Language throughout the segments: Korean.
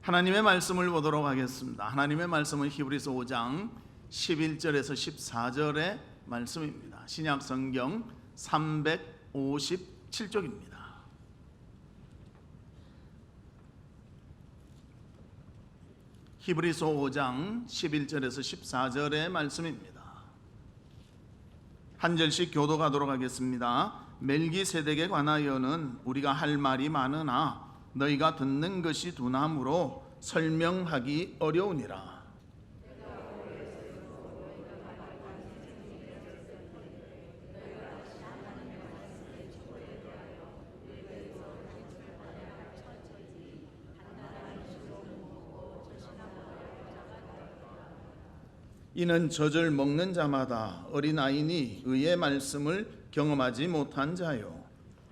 하나님의 말씀을 보도록 하겠습니다. 하나님의 말씀은 히브리서 5장 11절에서 14절의 말씀입니다. 신약 성경 357쪽입니다. 히브리서 5장 11절에서 14절의 말씀입니다. 한 절씩 교독하도록 하겠습니다. 멜기세덱에 관하여는 우리가 할 말이 많으나 너희가 듣는 것이 둔함으로 설명하기 어려우니라. 이는 젖을 먹는 자마다 어린아이니 의의 말씀을 경험하지 못한 자요,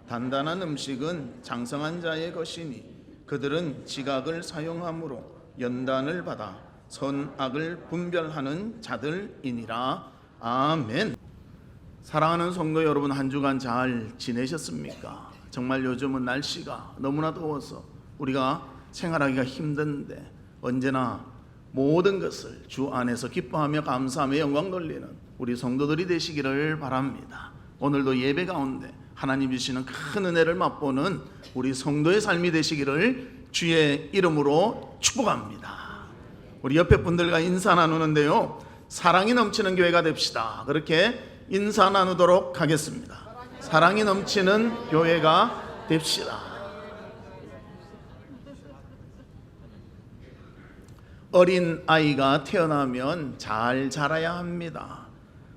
단단한 음식은 장성한 자의 것이니 그들은 지각을 사용함으로 연단을 받아 선악을 분별하는 자들이니라. 아멘. 사랑하는 성도 여러분, 한 주간 잘 지내셨습니까? 정말 요즘은 날씨가 너무나 더워서 우리가 생활하기가 힘든데 언제나 모든 것을 주 안에서 기뻐하며 감사하며 영광 돌리는 우리 성도들이 되시기를 바랍니다. 오늘도 예배 가운데 하나님 주시는 큰 은혜를 맛보는 우리 성도의 삶이 되시기를 주의 이름으로 축복합니다. 우리 옆에 분들과 인사 나누는데요, 사랑이 넘치는 교회가 됩시다. 그렇게 인사 나누도록 하겠습니다. 사랑이 넘치는 교회가 됩시다. 어린 아이가 태어나면 잘 자라야 합니다.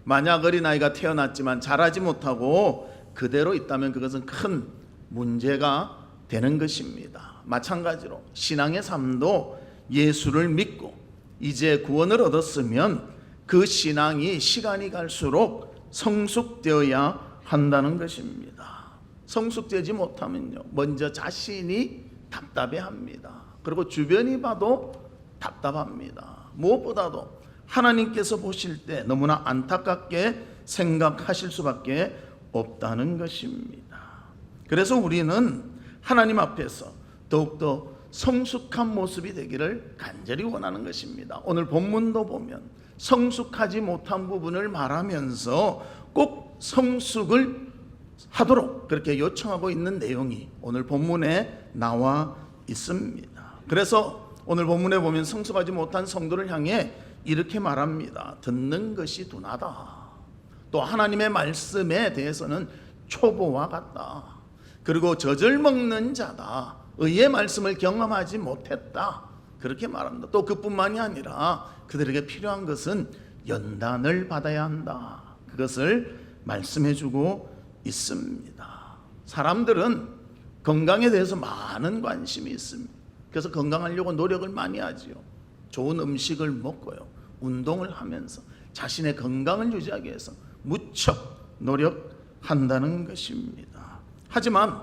만약 어린 아이가 태어났지만 자라지 못하고 그대로 있다면 그것은 큰 문제가 되는 것입니다. 마찬가지로 신앙의 삶도 예수를 믿고 이제 구원을 얻었으면 그 신앙이 시간이 갈수록 성숙되어야 한다는 것입니다. 성숙되지 못하면요, 먼저 자신이 답답해합니다. 그리고 주변이 봐도 답답합니다. 무엇보다도 하나님께서 보실 때 너무나 안타깝게 생각하실 수밖에 없다는 것입니다. 그래서 우리는 하나님 앞에서 더욱더 성숙한 모습이 되기를 간절히 원하는 것입니다. 오늘 본문도 보면 성숙하지 못한 부분을 말하면서 꼭 성숙을 하도록 그렇게 요청하고 있는 내용이 오늘 본문에 나와 있습니다. 그래서 오늘 본문에 보면 성숙하지 못한 성도를 향해 이렇게 말합니다. 듣는 것이 둔하다. 또 하나님의 말씀에 대해서는 초보와 같다. 그리고 젖을 먹는 자다. 의의 말씀을 경험하지 못했다. 그렇게 말합니다. 또 그뿐만이 아니라 그들에게 필요한 것은 연단을 받아야 한다. 그것을 말씀해주고 있습니다. 사람들은 건강에 대해서 많은 관심이 있습니다. 그래서 건강하려고 노력을 많이 하지요. 좋은 음식을 먹고요, 운동을 하면서 자신의 건강을 유지하기 위해서 무척 노력한다는 것입니다. 하지만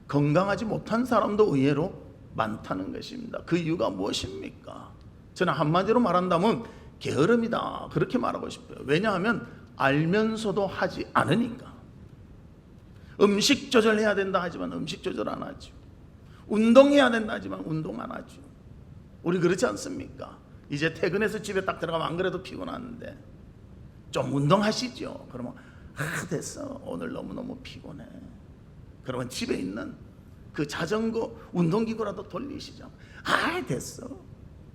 건강하지 못한 사람도 의외로 많다는 것입니다. 그 이유가 무엇입니까? 저는 한마디로 말한다면 게으름이다, 그렇게 말하고 싶어요. 왜냐하면 알면서도 하지 않으니까. 음식 조절해야 된다 하지만 음식 조절 안 하죠. 운동해야 된다 하지만 운동 안 하죠. 우리 그렇지 않습니까? 이제 퇴근해서 집에 딱 들어가면 안 그래도 피곤한데 좀 운동하시죠. 그러면 됐어, 오늘 너무너무 피곤해. 그러면 집에 있는 그 자전거 운동기구라도 돌리시죠. 됐어.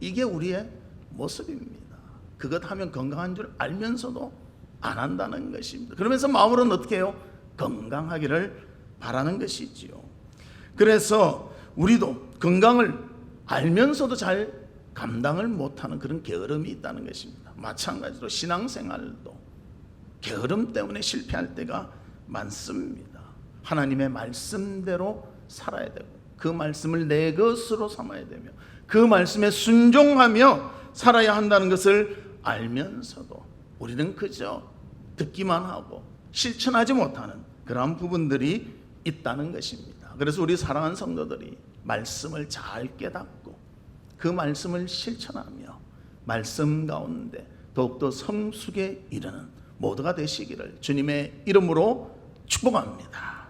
이게 우리의 모습입니다. 그것 하면 건강한 줄 알면서도 안 한다는 것입니다. 그러면서 마음으로는 어떻게 해요? 건강하기를 바라는 것이지요. 그래서 우리도 건강을 알면서도 잘 감당을 못하는 그런 게으름이 있다는 것입니다. 마찬가지로 신앙생활도 게으름 때문에 실패할 때가 많습니다. 하나님의 말씀대로 살아야 되고 그 말씀을 내 것으로 삼아야 되며 그 말씀에 순종하며 살아야 한다는 것을 알면서도 우리는 그저 듣기만 하고 실천하지 못하는 그러한 부분들이 있다는 것입니다. 그래서 우리 사랑하는 성도들이 말씀을 잘 깨닫고 그 말씀을 실천하며 말씀 가운데 더욱더 성숙에 이르는 모두가 되시기를 주님의 이름으로 축복합니다.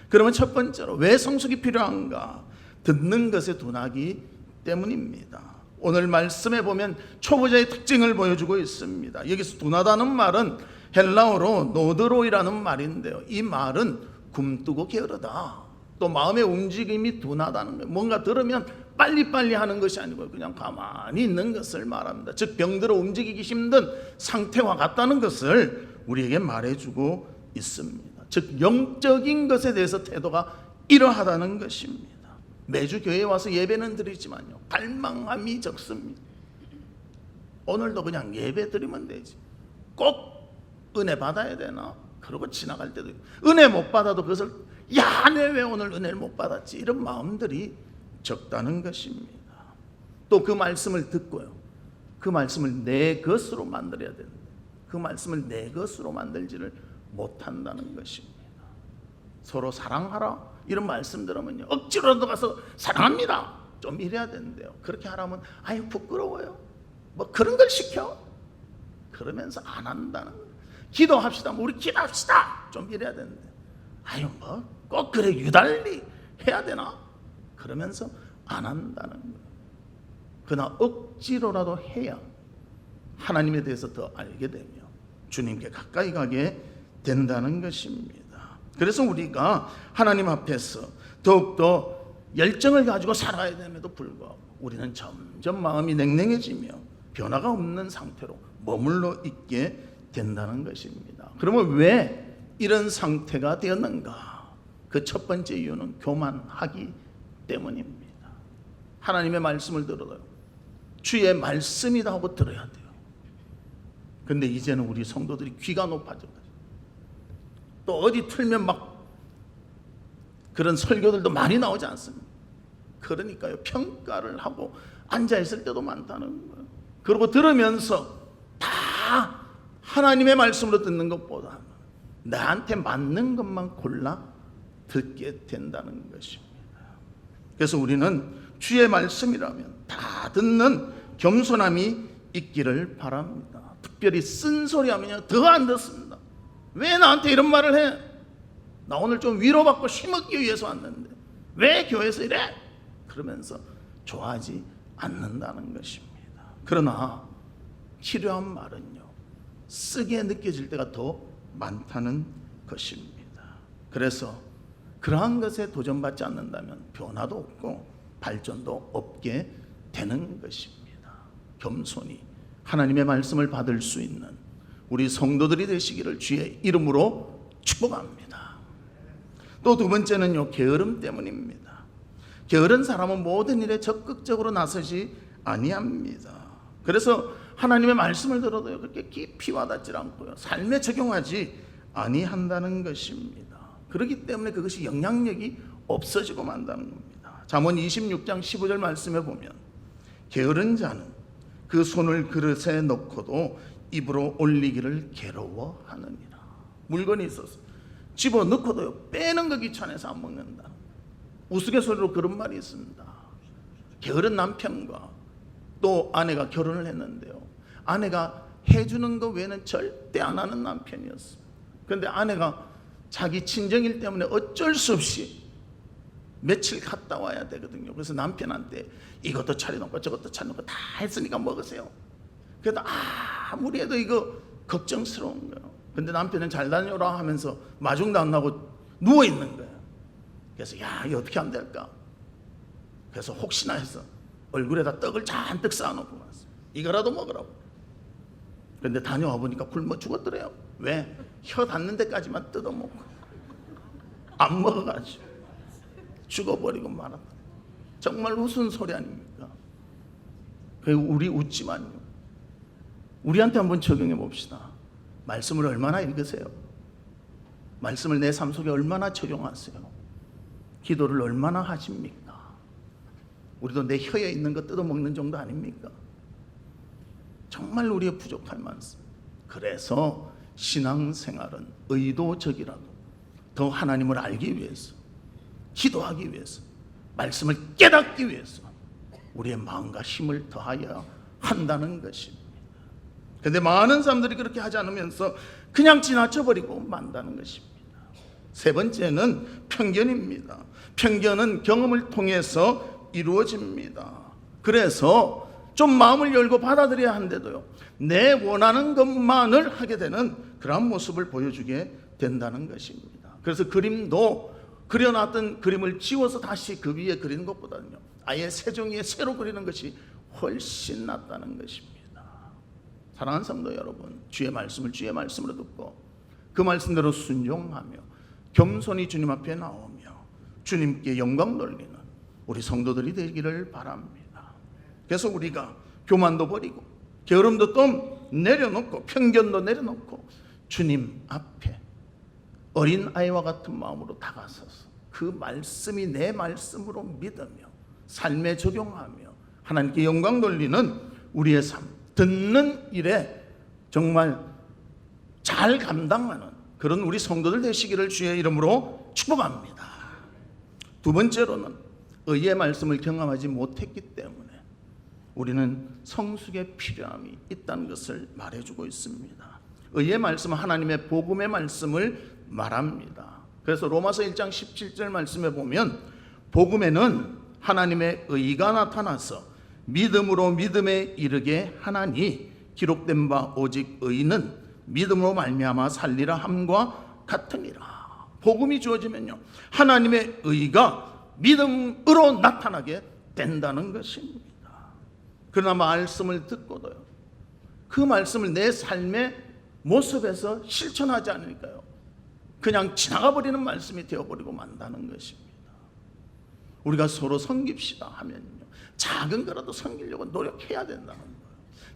그러면 첫 번째로 왜 성숙이 필요한가? 듣는 것에 둔하기 때문입니다. 오늘 말씀에 보면 초보자의 특징을 보여주고 있습니다. 여기서 둔하다는 말은 헬라어로 노드로이라는 말인데요, 이 말은 굼뜨고 게으르다, 또 마음의 움직임이 둔하다는 거예요. 뭔가 들으면 빨리빨리 하는 것이 아니고 그냥 가만히 있는 것을 말합니다. 즉 병들어 움직이기 힘든 상태와 같다는 것을 우리에게 말해주고 있습니다. 즉 영적인 것에 대해서 태도가 이러하다는 것입니다. 매주 교회에 와서 예배는 드리지만요, 갈망함이 적습니다. 오늘도 그냥 예배 드리면 되지, 꼭 은혜 받아야 되나? 그러고 지나갈 때도 있고, 은혜 못 받아도 그것을 야, 내 왜 오늘 은혜를 못 받았지, 이런 마음들이 적다는 것입니다. 또 그 말씀을 듣고요, 그 말씀을 내 것으로 만들어야 되는데 그 말씀을 내 것으로 만들지를 못한다는 것입니다. 서로 사랑하라 이런 말씀 들으면요, 억지로라도 가서 사랑합니다 좀 이래야 되는데요, 그렇게 하라면 아유 부끄러워요, 뭐 그런 걸 시켜? 그러면서 안 한다는 거예요. 기도합시다, 우리 기도합시다 좀 이래야 되는데 아유 뭐 꼭 그래 유달리 해야 되나? 그러면서 안 한다는 거예요. 그러나 억지로라도 해야 하나님에 대해서 더 알게 되며 주님께 가까이 가게 된다는 것입니다. 그래서 우리가 하나님 앞에서 더욱더 열정을 가지고 살아야 됨에도 불구하고 우리는 점점 마음이 냉랭해지며 변화가 없는 상태로 머물러 있게 된다는 것입니다. 그러면 왜 이런 상태가 되었는가? 그 첫 번째 이유는 교만하기 때문입니다. 하나님의 말씀을 들어도 주의 말씀이다 하고 들어야 돼요. 근데 이제는 우리 성도들이 귀가 높아져가지고 또 어디 틀면 막 그런 설교들도 많이 나오지 않습니까? 그러니까요, 평가를 하고 앉아있을 때도 많다는 거예요. 그리고 들으면서 다 하나님의 말씀으로 듣는 것보다 나한테 맞는 것만 골라 듣게 된다는 것입니다. 그래서 우리는 주의 말씀이라면 다 듣는 겸손함이 있기를 바랍니다. 특별히 쓴소리하면요 더 안 듣습니다. 왜 나한테 이런 말을 해? 나 오늘 좀 위로받고 힘얻기 위해서 왔는데 왜 교회에서 이래? 그러면서 좋아하지 않는다는 것입니다. 그러나 필요한 말은요, 쓰게 느껴질 때가 더 많다는 것입니다. 그래서 그러한 것에 도전받지 않는다면 변화도 없고 발전도 없게 되는 것입니다. 겸손히 하나님의 말씀을 받을 수 있는 우리 성도들이 되시기를 주의 이름으로 축복합니다. 또 두 번째는요, 게으름 때문입니다. 게으른 사람은 모든 일에 적극적으로 나서지 아니합니다. 그래서 하나님의 말씀을 들어도요, 그렇게 깊이 와닿지 않고요, 삶에 적용하지 아니한다는 것입니다. 그렇기 때문에 그것이 영향력이 없어지고 만다는 겁니다. 잠언 26장 15절 말씀에 보면 게으른 자는 그 손을 그릇에 넣고도 입으로 올리기를 괴로워하느니라. 물건이 있어서 집어넣고도요, 빼는 거 귀찮아서 안 먹는다. 우스갯소리로 그런 말이 있습니다. 게으른 남편과 또 아내가 결혼을 했는데요, 아내가 해주는 거 외에는 절대 안 하는 남편이었어요. 그런데 아내가 자기 친정일 때문에 어쩔 수 없이 며칠 갔다 와야 되거든요. 그래서 남편한테 이것도 차려놓고 저것도 차려놓고 다 했으니까 먹으세요. 그래도 아무리 해도 이거 걱정스러운 거예요. 근데 남편은 잘 다녀라 하면서 마중도 안 나고 누워있는 거예요. 그래서 야, 이거 어떻게 하면 될까? 그래서 혹시나 해서 얼굴에다 떡을 잔뜩 쌓아놓고 왔어요. 이거라도 먹으라고. 근데 다녀와 보니까 굶어 죽었더래요. 왜? 혀 닿는 데까지만 뜯어먹고 안 먹어가지고 죽어버리고 말았다. 정말 우스운 소리 아닙니까? 우리 웃지만요, 우리한테 한번 적용해 봅시다. 말씀을 얼마나 읽으세요? 말씀을 내 삶 속에 얼마나 적용하세요? 기도를 얼마나 하십니까? 우리도 내 혀에 있는 거 뜯어먹는 정도 아닙니까? 정말 우리의 부족할 많습니다. 그래서 신앙생활은 의도적이라도 더 하나님을 알기 위해서, 기도하기 위해서, 말씀을 깨닫기 위해서 우리의 마음과 힘을 더하여야 한다는 것입니다. 그런데 많은 사람들이 그렇게 하지 않으면서 그냥 지나쳐버리고 만다는 것입니다. 세 번째는 편견입니다. 편견은 경험을 통해서 이루어집니다. 그래서 좀 마음을 열고 받아들여야 하는데도요, 내 원하는 것만을 하게 되는 그런 모습을 보여주게 된다는 것입니다. 그래서 그림도 그려놨던 그림을 지워서 다시 그 위에 그리는 것보다는요, 아예 세종이에 새로 그리는 것이 훨씬 낫다는 것입니다. 사랑하는 성도 여러분, 주의 말씀을 주의 말씀으로 듣고 그 말씀대로 순종하며 겸손히 주님 앞에 나오며 주님께 영광 돌리는 우리 성도들이 되기를 바랍니다. 그래서 우리가 교만도 버리고 게으름도 좀 내려놓고 편견도 내려놓고 주님 앞에 어린아이와 같은 마음으로 다가서서 그 말씀이 내 말씀으로 믿으며 삶에 적용하며 하나님께 영광 돌리는 우리의 삶, 듣는 일에 정말 잘 감당하는 그런 우리 성도들 되시기를 주의 이름으로 축복합니다. 두 번째로는 의의 말씀을 경험하지 못했기 때문에 우리는 성숙의 필요함이 있다는 것을 말해주고 있습니다. 의의 말씀은 하나님의 복음의 말씀을 말합니다. 그래서 로마서 1장 17절 말씀에 보면 복음에는 하나님의 의가 나타나서 믿음으로 믿음에 이르게 하나니 기록된 바 오직 의는 믿음으로 말미암아 살리라 함과 같으니라. 복음이 주어지면요, 하나님의 의가 믿음으로 나타나게 된다는 것입니다. 그러나 말씀을 듣고도요, 그 말씀을 내 삶의 모습에서 실천하지 않으니까요, 그냥 지나가 버리는 말씀이 되어버리고 만다는 것입니다. 우리가 서로 섬깁시다 하면요, 작은 거라도 섬기려고 노력해야 된다는 거예요.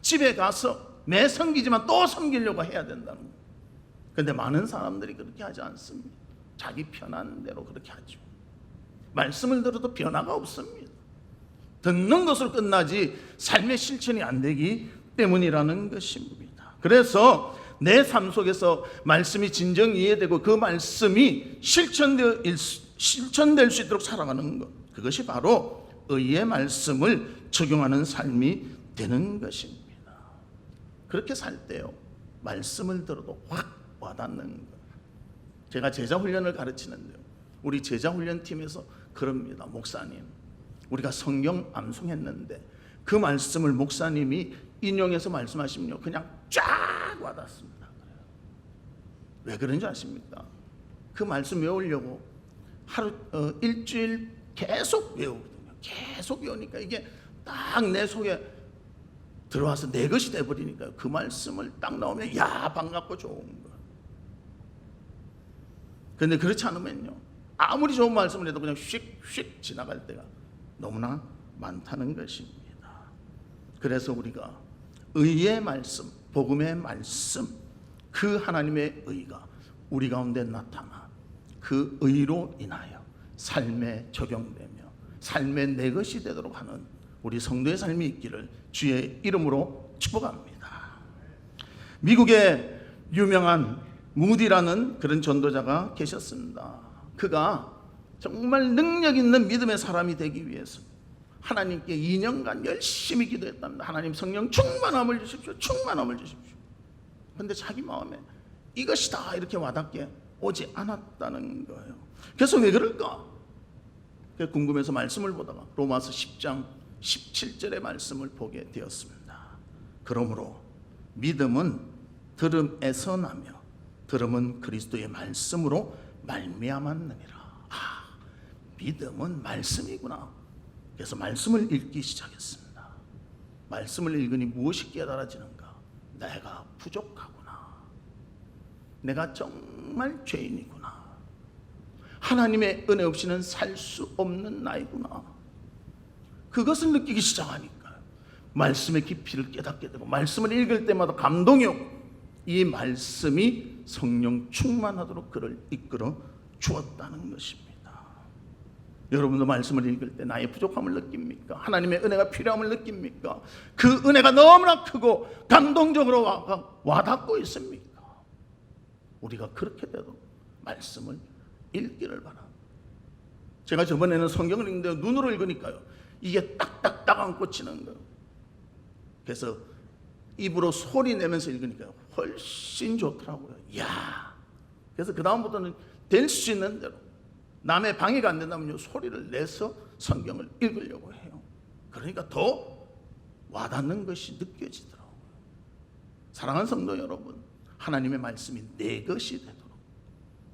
집에 가서 매 섬기지만 또 섬기려고 해야 된다는 거예요. 그런데 많은 사람들이 그렇게 하지 않습니다. 자기 편한 대로 그렇게 하죠. 말씀을 들어도 변화가 없습니다. 듣는 것으로 끝나지 삶의 실천이 안 되기 때문이라는 것입니다. 그래서 내 삶 속에서 말씀이 진정 이해되고 그 말씀이 실천될 수 있도록 살아가는 것, 그것이 바로 의의 말씀을 적용하는 삶이 되는 것입니다. 그렇게 살 때요, 말씀을 들어도 확 와닿는 것. 제가 제자 훈련을 가르치는데요, 우리 제자 훈련팀에서 그럽니다. 목사님, 우리가 성경 암송했는데 그 말씀을 목사님이 인용해서 말씀하시면요, 그냥 쫙 와닿습니다. 왜 그런지 아십니까? 그 말씀 외우려고 일주일 계속 외우거든요. 계속 외우니까 이게 딱 내 속에 들어와서 내 것이 돼버리니까요, 그 말씀을 딱 나오면 야, 반갑고 좋은 거. 그런데 그렇지 않으면요, 아무리 좋은 말씀을 해도 그냥 휙휙 지나갈 때가 너무나 많다는 것입니다. 그래서 우리가 의의 말씀, 복음의 말씀, 그 하나님의 의가 우리 가운데 나타나 그 의로 인하여 삶에 적용되며 삶의 내 것이 되도록 하는 우리 성도의 삶이 있기를 주의 이름으로 축복합니다. 미국의 유명한 무디라는 그런 전도자가 계셨습니다. 그가 정말 능력 있는 믿음의 사람이 되기 위해서 하나님께 2년간 열심히 기도했답니다. 하나님, 성령 충만함을 주십시오. 충만함을 주십시오. 그런데 자기 마음에 이것이다 이렇게 와닿게 오지 않았다는 거예요. 그래서 왜 그럴까? 궁금해서 말씀을 보다가 로마서 10장 17절의 말씀을 보게 되었습니다. 그러므로 믿음은 들음에서 나며 들음은 그리스도의 말씀으로 말미암았느니라. 믿음은 말씀이구나. 그래서 말씀을 읽기 시작했습니다. 말씀을 읽으니 무엇이 깨달아지는가? 내가 부족하구나. 내가 정말 죄인이구나. 하나님의 은혜 없이는 살 수 없는 나이구나. 그것을 느끼기 시작하니까 말씀의 깊이를 깨닫게 되고 말씀을 읽을 때마다 감동이 오고 이 말씀이 성령 충만하도록 그를 이끌어 주었다는 것입니다. 여러분도 말씀을 읽을 때 나의 부족함을 느낍니까? 하나님의 은혜가 필요함을 느낍니까? 그 은혜가 너무나 크고 감동적으로 와닿고 있습니까? 우리가 그렇게 돼도 말씀을 읽기를 바랍니다. 제가 저번에는 성경을 읽는데 눈으로 읽으니까요, 이게 딱딱딱 안 꽂히는 거예요. 그래서 입으로 소리 내면서 읽으니까요, 훨씬 좋더라고요. 이야. 그래서 그 다음부터는 될 수 있는 대로 남의 방해가 안 된다면요, 소리를 내서 성경을 읽으려고 해요. 그러니까 더 와닿는 것이 느껴지더라고요. 사랑하는 성도 여러분, 하나님의 말씀이 내 것이 되도록,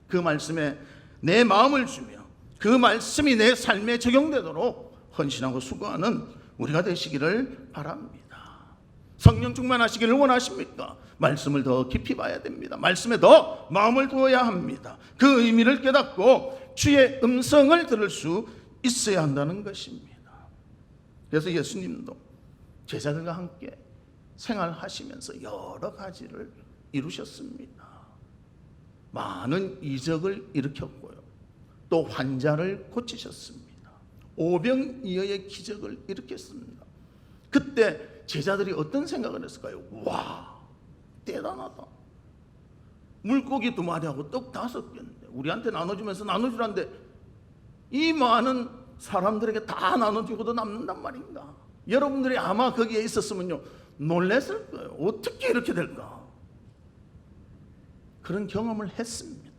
그 말씀에 내 마음을 주며 그 말씀이 내 삶에 적용되도록 헌신하고 수고하는 우리가 되시기를 바랍니다. 성령 충만하시기를 원하십니까? 말씀을 더 깊이 봐야 됩니다. 말씀에 더 마음을 두어야 합니다. 그 의미를 깨닫고 주의 음성을 들을 수 있어야 한다는 것입니다. 그래서 예수님도 제자들과 함께 생활하시면서 여러 가지를 이루셨습니다. 많은 이적을 일으켰고요, 또 환자를 고치셨습니다. 오병이어의 기적을 일으켰습니다. 그때 제자들이 어떤 생각을 했을까요? 와, 대단하다. 물고기 2마리하고 떡 5개인데 우리한테 나눠주면서 나눠주란데 이 많은 사람들에게 다 나눠주고도 남는단 말인가? 여러분들이 아마 거기에 있었으면요, 놀랐을 거예요. 어떻게 이렇게 될까? 그런 경험을 했습니다.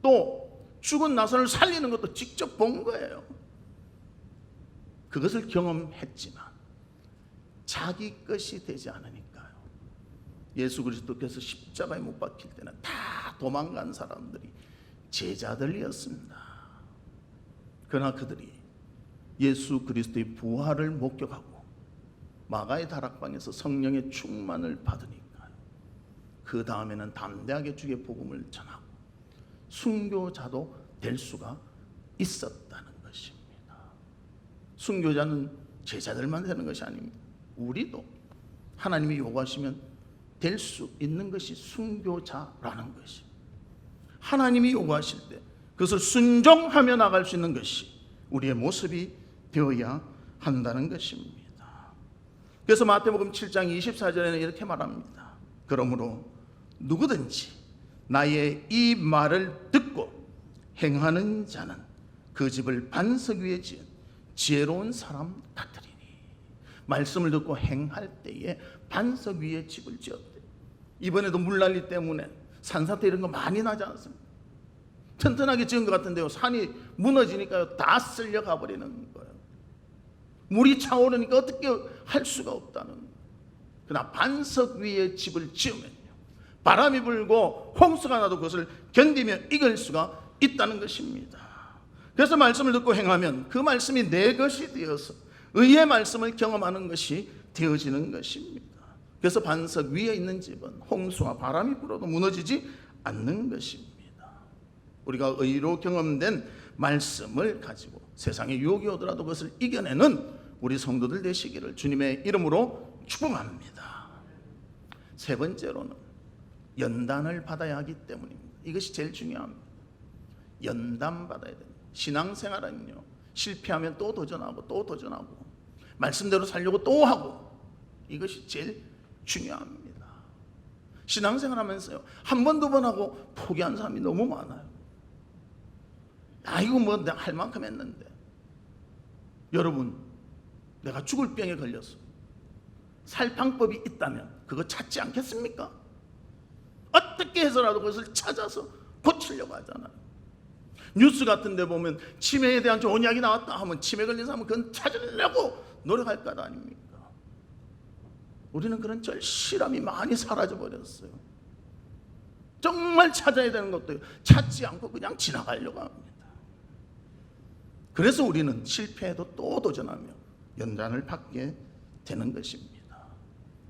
또 죽은 나사를 살리는 것도 직접 본 거예요. 그것을 경험했지만 자기 것이 되지 않으니까요. 예수 그리스도께서 십자가에 못 박힐 때는 다 도망간 사람들이 제자들이었습니다. 그러나 그들이 예수 그리스도의 부활을 목격하고 마가의 다락방에서 성령의 충만을 받으니까요, 그 다음에는 담대하게 주의 복음을 전하고 순교자도 될 수가 있었다는 것입니다. 순교자는 제자들만 되는 것이 아닙니다. 우리도 하나님이 요구하시면 될 수 있는 것이 순교자라는 것입니다. 하나님이 요구하실 때 그것을 순종하며 나갈 수 있는 것이 우리의 모습이 되어야 한다는 것입니다. 그래서 마태복음 7장 24절에는 이렇게 말합니다. 그러므로 누구든지 나의 이 말을 듣고 행하는 자는 그 집을 반석 위에 지은 지혜로운 사람 같으리니. 말씀을 듣고 행할 때에 반석 위에 집을 지었대. 이번에도 물난리 때문에 산사태 이런 거 많이 나지 않습니까? 튼튼하게 지은 것 같은데요, 산이 무너지니까요 다 쓸려가 버리는 거예요. 물이 차오르니까 어떻게 할 수가 없다는 거예요. 그러나 반석 위에 집을 지으면요, 바람이 불고 홍수가 나도 그것을 견디며 이길 수가 있다는 것입니다. 그래서 말씀을 듣고 행하면 그 말씀이 내 것이 되어서 의의 말씀을 경험하는 것이 되어지는 것입니다. 그래서 반석 위에 있는 집은 홍수와 바람이 불어도 무너지지 않는 것입니다. 우리가 의로 경험된 말씀을 가지고 세상에 유혹이 오더라도 그것을 이겨내는 우리 성도들 되시기를 주님의 이름으로 축복합니다. 세 번째로는 연단을 받아야 하기 때문입니다. 이것이 제일 중요합니다. 연단 받아야 됩니다. 신앙생활은요, 실패하면 또 도전하고 또 도전하고 말씀대로 살려고 또 하고, 이것이 제일 중요합니다. 신앙생활 하면서요, 한 번, 두 번 하고 포기한 사람이 너무 많아요. 이거 뭐 내가 할 만큼 했는데. 여러분, 내가 죽을 병에 걸렸어. 살 방법이 있다면 그거 찾지 않겠습니까? 어떻게 해서라도 그것을 찾아서 고치려고 하잖아요. 뉴스 같은 데 보면 치매에 대한 좋은 이야기 나왔다 하면 치매 걸린 사람은 그건 찾으려고 노력할 것 아닙니까? 우리는 그런 절실함이 많이 사라져 버렸어요. 정말 찾아야 되는 것도 찾지 않고 그냥 지나가려고 합니다. 그래서 우리는 실패해도 또 도전하며 연단을 받게 되는 것입니다.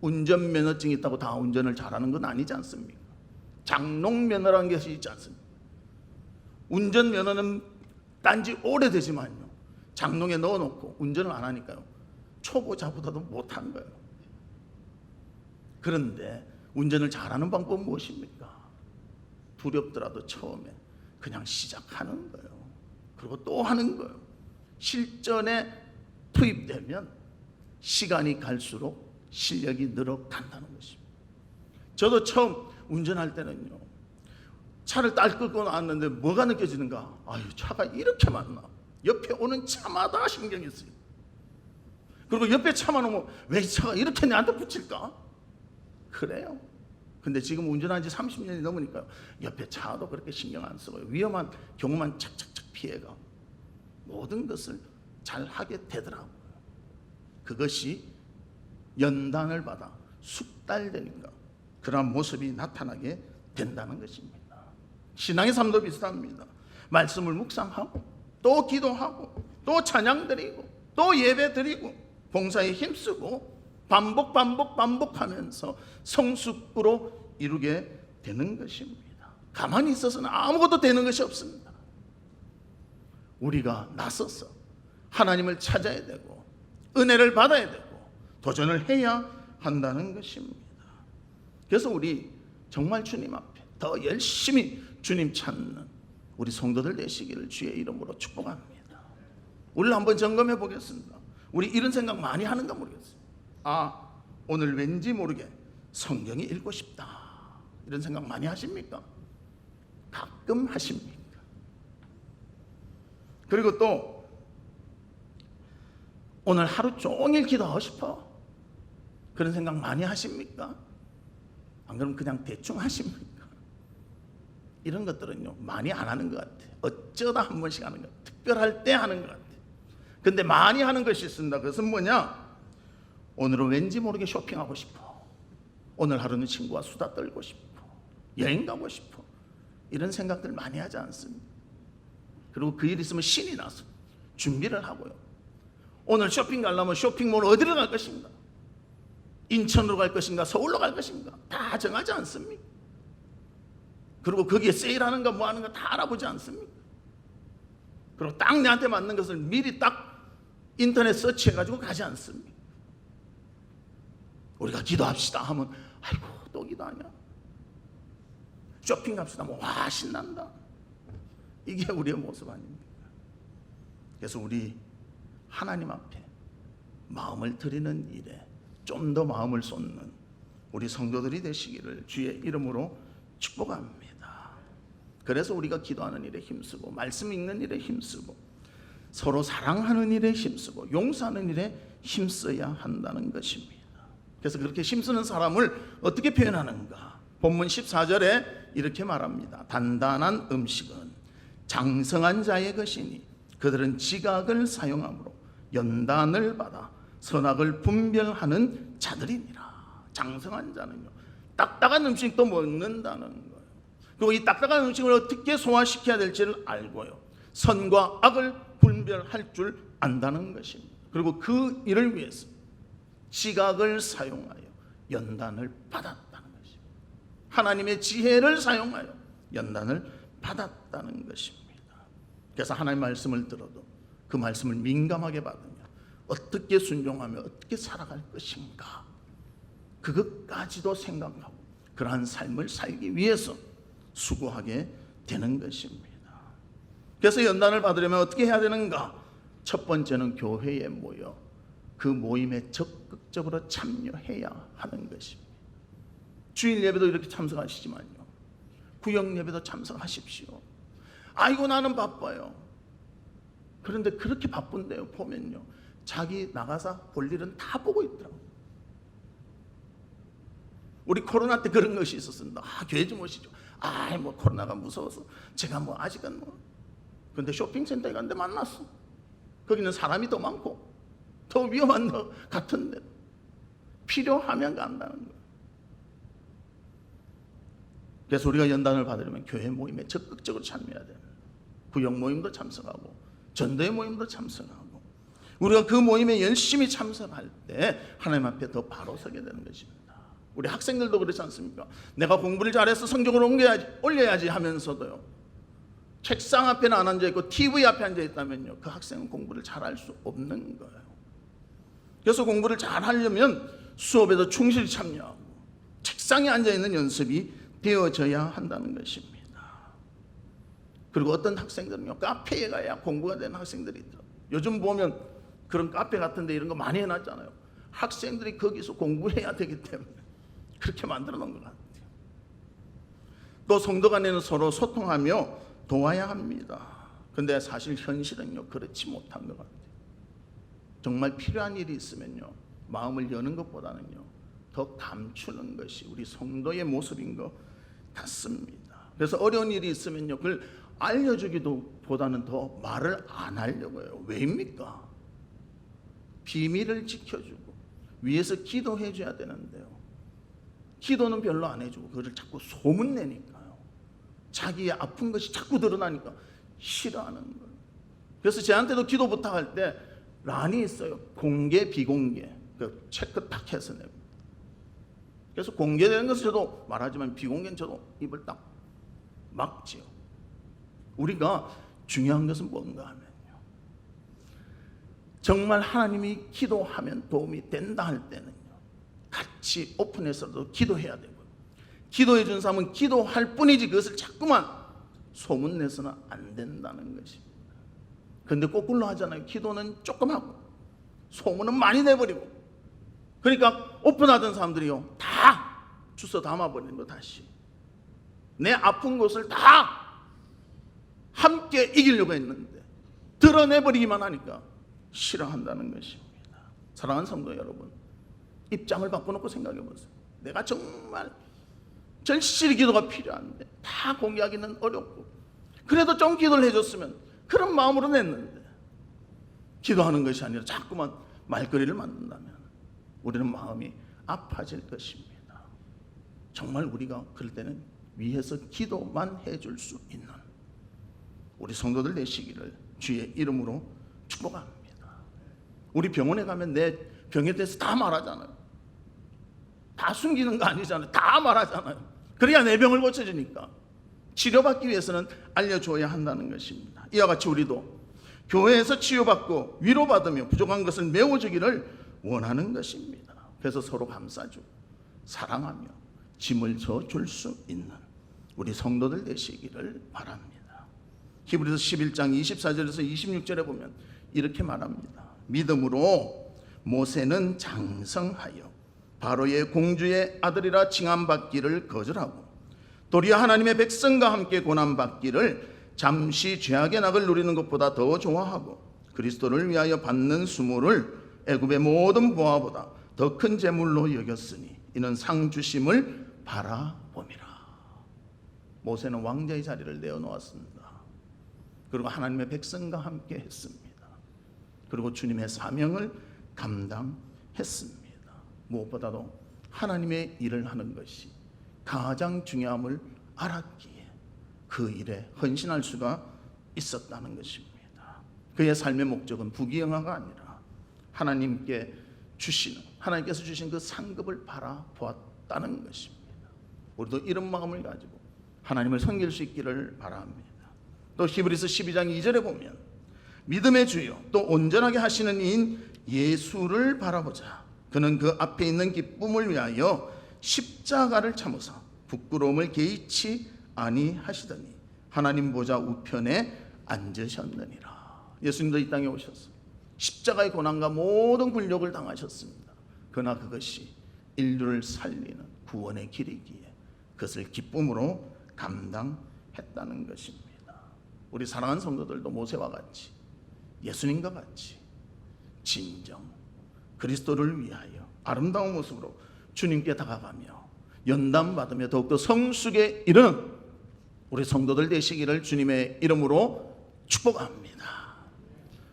운전면허증이 있다고 다 운전을 잘하는 건 아니지 않습니까? 장롱면허라는 것이 있지 않습니까? 운전면허는 딴지 오래되지만요, 장롱에 넣어놓고 운전을 안 하니까요, 초보자보다도 못한 거예요. 그런데 운전을 잘하는 방법은 무엇입니까? 두렵더라도 처음에 그냥 시작하는 거예요. 그리고 또 하는 거예요. 실전에 투입되면 시간이 갈수록 실력이 늘어간다는 것입니다. 저도 처음 운전할 때는요, 차를 딸 끌고 나왔는데 뭐가 느껴지는가? 아유, 차가 이렇게 많나? 옆에 오는 차마다 신경이 쓰여요. 그리고 옆에 차만 오면 왜 이 차가 이렇게 내한테 붙일까? 그래요. 근데 지금 운전한 지 30년이 넘으니까요, 옆에 차도 그렇게 신경 안 쓰고요, 위험한 경우만 착착착 피해가 모든 것을 잘 하게 되더라고요. 그것이 연단을 받아 숙달되는 것, 그러한 모습이 나타나게 된다는 것입니다. 신앙의 삶도 비슷합니다. 말씀을 묵상하고 또 기도하고 또 찬양 드리고 또 예배 드리고 봉사에 힘쓰고 반복하면서 성숙으로 이루게 되는 것입니다. 가만히 있어서는 아무것도 되는 것이 없습니다. 우리가 나서서 하나님을 찾아야 되고 은혜를 받아야 되고 도전을 해야 한다는 것입니다. 그래서 우리 정말 주님 앞에 더 열심히 주님 찾는 우리 성도들 되시기를 주의 이름으로 축복합니다. 우리 한번 점검해 보겠습니다. 우리 이런 생각 많이 하는가 모르겠어요. 오늘 왠지 모르게 성경이 읽고 싶다, 이런 생각 많이 하십니까? 가끔 하십니까? 그리고 또 오늘 하루 종일 기도하고 싶어, 그런 생각 많이 하십니까? 안 그러면 그냥 대충 하십니까? 이런 것들은요 많이 안 하는 것 같아요. 어쩌다 한 번씩 하는 것 같아요. 특별할 때 하는 것 같아요. 근데 많이 하는 것이 있습니다. 그것은 뭐냐? 오늘은 왠지 모르게 쇼핑하고 싶어, 오늘 하루는 친구와 수다 떨고 싶어, 여행 가고 싶어, 이런 생각들 많이 하지 않습니까? 그리고 그 일 있으면 신이 나서 준비를 하고요. 오늘 쇼핑 가려면 쇼핑몰 어디로 갈 것인가? 인천으로 갈 것인가? 서울로 갈 것인가? 다 정하지 않습니까? 그리고 거기에 세일하는가 뭐 하는가 다 알아보지 않습니까? 그리고 딱 내한테 맞는 것을 미리 딱 인터넷 서치해가지고 가지 않습니까? 우리가 기도합시다 하면 아이고 또 기도하냐? 쇼핑 갑시다 뭐 와 신난다. 이게 우리의 모습 아닙니까? 그래서 우리 하나님 앞에 마음을 드리는 일에 좀 더 마음을 쏟는 우리 성도들이 되시기를 주의 이름으로 축복합니다. 그래서 우리가 기도하는 일에 힘쓰고 말씀 읽는 일에 힘쓰고 서로 사랑하는 일에 힘쓰고 용서하는 일에 힘써야 한다는 것입니다. 그래서 그렇게 힘쓰는 사람을 어떻게 표현하는가? 본문 14절에 이렇게 말합니다. 단단한 음식은 장성한 자의 것이니 그들은 지각을 사용함으로 연단을 받아 선악을 분별하는 자들이니라. 장성한 자는요 딱딱한 음식도 먹는다는 거예요. 그리고 이 딱딱한 음식을 어떻게 소화시켜야 될지를 알고요, 선과 악을 분별할 줄 안다는 것입니다. 그리고 그 일을 위해서 지각을 사용하여 연단을 받았다는 것입니다. 하나님의 지혜를 사용하여 연단을 받았다는 것입니다. 그래서 하나님의 말씀을 들어도 그 말씀을 민감하게 받으며 어떻게 순종하며 어떻게 살아갈 것인가, 그것까지도 생각하고 그러한 삶을 살기 위해서 수고하게 되는 것입니다. 그래서 연단을 받으려면 어떻게 해야 되는가? 첫 번째는 교회에 모여 그 모임에 적극적으로 참여해야 하는 것입니다. 주일 예배도 이렇게 참석하시지만요, 구역 예배도 참석하십시오. 아이고 나는 바빠요. 그런데 그렇게 바쁜데요 보면요 자기 나가서 볼 일은 다 보고 있더라고요. 우리 코로나 때 그런 것이 있었습니다. 교회 좀 오시죠. 뭐 코로나가 무서워서 제가 뭐 아직은 뭐. 근데 쇼핑센터에 갔는데 만났어. 거기는 사람이 더 많고 더 위험한 것 같은데 필요하면 간다는 거예요. 그래서 우리가 연단을 받으려면 교회 모임에 적극적으로 참여해야 됩니다. 구역 모임도 참석하고 전도회 모임도 참석하고 우리가 그 모임에 열심히 참석할 때 하나님 앞에 더 바로 서게 되는 것입니다. 우리 학생들도 그렇지 않습니까? 내가 공부를 잘해서 성적을 올려야지 하면서도요 책상 앞에는 안 앉아있고 TV 앞에 앉아있다면요 그 학생은 공부를 잘할 수 없는 거예요. 그래서 공부를 잘하려면 수업에도 충실히 참여하고 책상에 앉아있는 연습이 되어져야 한다는 것입니다. 그리고 어떤 학생들은요 카페에 가야 공부가 되는 학생들이 있더라고요. 요즘 보면 그런 카페 같은 데 이런 거 많이 해놨잖아요. 학생들이 거기서 공부해야 되기 때문에 그렇게 만들어 놓은 것 같아요. 또 성도 간에는 서로 소통하며 도와야 합니다. 근데 사실 현실은요 그렇지 못한 것 같아요. 정말 필요한 일이 있으면요 마음을 여는 것보다는요 더 감추는 것이 우리 성도의 모습인 것 같습니다. 그래서 어려운 일이 있으면요 그걸 알려주기도 보다는 더 말을 안 하려고 해요. 왜입니까? 비밀을 지켜주고 위에서 기도해 줘야 되는데요, 기도는 별로 안 해주고 그걸 자꾸 소문내니까요, 자기의 아픈 것이 자꾸 드러나니까 싫어하는 거예요. 그래서 저한테도 기도 부탁할 때 란이 있어요. 공개, 비공개. 그 체크 딱 해서 내고. 그래서 공개되는 것은 저도 말하지만 비공개는 저도 입을 딱 막지요. 우리가 중요한 것은 뭔가 하면요, 정말 하나님이 기도하면 도움이 된다 할 때는요, 같이 오픈해서도 기도해야 되고, 기도해 준 사람은 기도할 뿐이지 그것을 자꾸만 소문내서는 안 된다는 것입니다. 그런데 거꾸로 하잖아요. 기도는 조금 하고 소문은 많이 내버리고, 그러니까 오픈하던 사람들이요 다 주워 담아버리는 거, 다시 내 아픈 곳을 다 함께 이기려고 했는데 드러내버리기만 하니까 싫어한다는 것입니다. 사랑하는 성도 여러분, 입장을 바꿔놓고 생각해 보세요. 내가 정말 절실히 기도가 필요한데 다 공개하기는 어렵고, 그래도 좀 기도를 해줬으면 그런 마음으로 냈는데, 기도하는 것이 아니라 자꾸만 말거리를 만든다면 우리는 마음이 아파질 것입니다. 정말 우리가 그럴 때는 위에서 기도만 해줄 수 있는 우리 성도들 되시기를 주의 이름으로 축복합니다. 우리 병원에 가면 내 병에 대해서 다 말하잖아요. 다 숨기는 거 아니잖아요. 다 말하잖아요. 그래야 내 병을 고쳐주니까. 치료받기 위해서는 알려줘야 한다는 것입니다. 이와 같이 우리도 교회에서 치유받고 위로받으며 부족한 것을 메워주기를 원하는 것입니다. 그래서 서로 감싸주고 사랑하며 짐을 져줄 수 있는 우리 성도들 되시기를 바랍니다. 히브리서 11장 24절에서 26절에 보면 이렇게 말합니다. 믿음으로 모세는 장성하여 바로의 공주의 아들이라 칭함받기를 거절하고 도리어 하나님의 백성과 함께 고난받기를 잠시 죄악의 낙을 누리는 것보다 더 좋아하고 그리스도를 위하여 받는 수모를 애굽의 모든 보화보다 더 큰 재물로 여겼으니 이는 상 주심을 바라봄이라. 모세는 왕자의 자리를 내어놓았습니다. 그리고 하나님의 백성과 함께 했습니다. 그리고 주님의 사명을 감당했습니다. 무엇보다도 하나님의 일을 하는 것이 가장 중요함을 알았기에 그 일에 헌신할 수가 있었다는 것입니다. 그의 삶의 목적은 부귀영화가 아니라 하나님께 주시는, 하나님께서 주신 그 상급을 바라보았다는 것입니다. 우리도 이런 마음을 가지고 하나님을 섬길 수 있기를 바랍니다. 또 히브리서 12장 2절에 보면 믿음의 주요 또 온전하게 하시는 이인 예수를 바라보자. 그는 그 앞에 있는 기쁨을 위하여 십자가를 참으사 부끄러움을 개의치 아니하시더니 하나님 보좌 우편에 앉으셨느니라. 예수님도 이 땅에 오셔서 십자가의 고난과 모든 굴욕을 당하셨습니다. 그러나 그것이 인류를 살리는 구원의 길이기에 그것을 기쁨으로 감당했다는 것입니다. 우리 사랑하는 성도들도 모세와 같이 예수님과 같이 진정 그리스도를 위하여 아름다운 모습으로 주님께 다가가며 연단받으며 더욱더 성숙에 이르는 우리 성도들 되시기를 주님의 이름으로 축복합니다.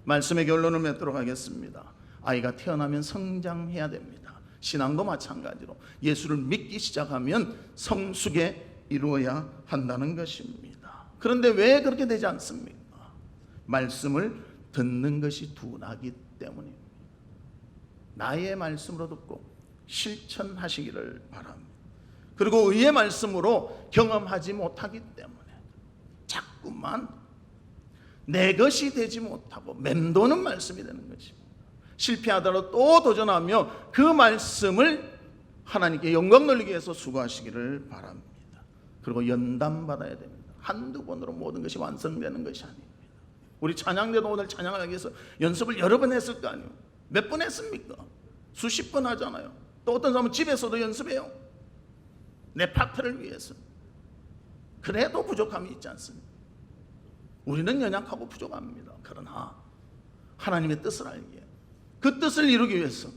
말씀의 결론을 맺도록 하겠습니다. 아이가 태어나면 성장해야 됩니다. 신앙도 마찬가지로 예수를 믿기 시작하면 성숙에 이루어야 한다는 것입니다. 그런데 왜 그렇게 되지 않습니까? 말씀을 듣는 것이 둔하기 때문입니다. 나의 말씀으로 듣고 실천하시기를 바랍니다. 그리고 의의 말씀으로 경험하지 못하기 때문에 자꾸만 내 것이 되지 못하고 맴도는 말씀이 되는 것입니다. 실패하더라도 또 도전하며 그 말씀을 하나님께 영광 돌리기 위해서 수고하시기를 바랍니다. 그리고 연단받아야 됩니다. 한두 번으로 모든 것이 완성되는 것이 아닙니다. 우리 찬양대도 오늘 찬양하기 위해서 연습을 여러 번 했을 거 아니에요. 몇 번 했습니까? 수십 번 하잖아요. 또 어떤 사람은 집에서도 연습해요. 내 파트를 위해서. 그래도 부족함이 있지 않습니까? 우리는 연약하고 부족합니다. 그러나 하나님의 뜻을 알기에 그 뜻을 이루기 위해서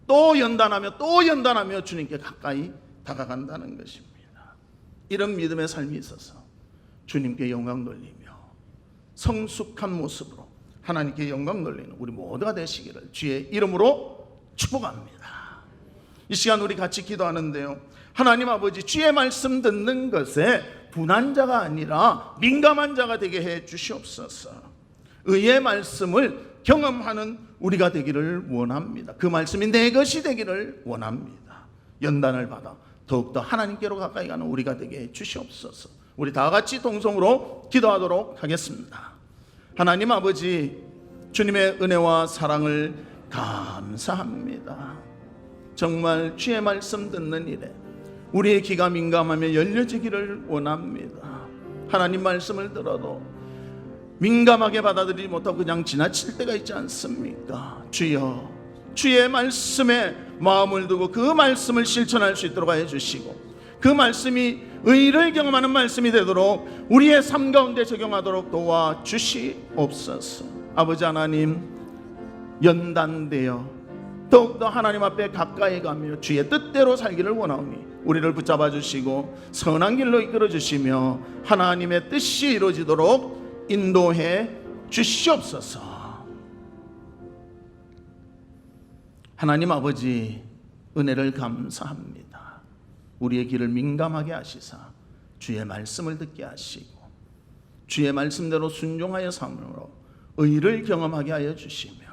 또 연단하며 주님께 가까이 다가간다는 것입니다. 이런 믿음의 삶이 있어서 주님께 영광 돌리며 성숙한 모습으로 하나님께 영광 돌리는 우리 모두가 되시기를 주의 이름으로 축복합니다. 이 시간 우리 같이 기도하는데요, 하나님 아버지, 주의 말씀 듣는 것에 분한 자가 아니라 민감한 자가 되게 해 주시옵소서. 의의 말씀을 경험하는 우리가 되기를 원합니다. 그 말씀이 내 것이 되기를 원합니다. 연단을 받아 더욱더 하나님께로 가까이 가는 우리가 되게 해 주시옵소서. 우리 다 같이 동성으로 기도하도록 하겠습니다. 하나님 아버지, 주님의 은혜와 사랑을 감사합니다. 정말 주의 말씀 듣는 일에 우리의 귀가 민감하며 열려지기를 원합니다. 하나님 말씀을 들어도 민감하게 받아들이지 못하고 그냥 지나칠 때가 있지 않습니까? 주여, 주의 말씀에 마음을 두고 그 말씀을 실천할 수 있도록 해주시고, 그 말씀이 의를 경험하는 말씀이 되도록 우리의 삶 가운데 적용하도록 도와주시옵소서. 아버지 하나님, 연단되어 더욱더 하나님 앞에 가까이 가며 주의 뜻대로 살기를 원하오니 우리를 붙잡아 주시고 선한 길로 이끌어 주시며 하나님의 뜻이 이루어지도록 인도해 주시옵소서. 하나님 아버지, 은혜를 감사합니다. 우리의 귀를 민감하게 하시사 주의 말씀을 듣게 하시고 주의 말씀대로 순종하여 삶으로 의를 경험하게 하여 주시며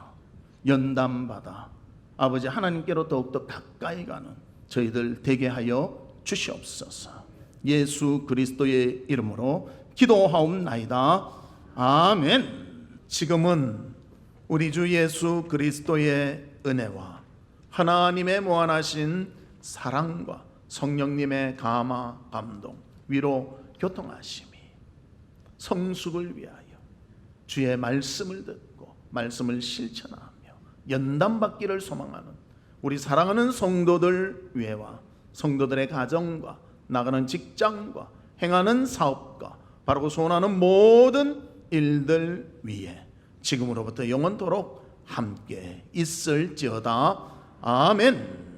연단받아 아버지 하나님께로 더욱더 가까이 가는 저희들 되게 하여 주시옵소서. 예수 그리스도의 이름으로 기도하옵나이다. 아멘. 지금은 우리 주 예수 그리스도의 은혜와 하나님의 무한하신 사랑과 성령님의 감화, 감동, 위로, 교통하심이 성숙을 위하여 주의 말씀을 듣고 말씀을 실천하며 연단받기를 소망하는 우리 사랑하는 성도들 위에와 성도들의 가정과 나가는 직장과 행하는 사업과 바르고 소원하는 모든 일들 위에 지금으로부터 영원토록 함께 있을지어다. 아멘.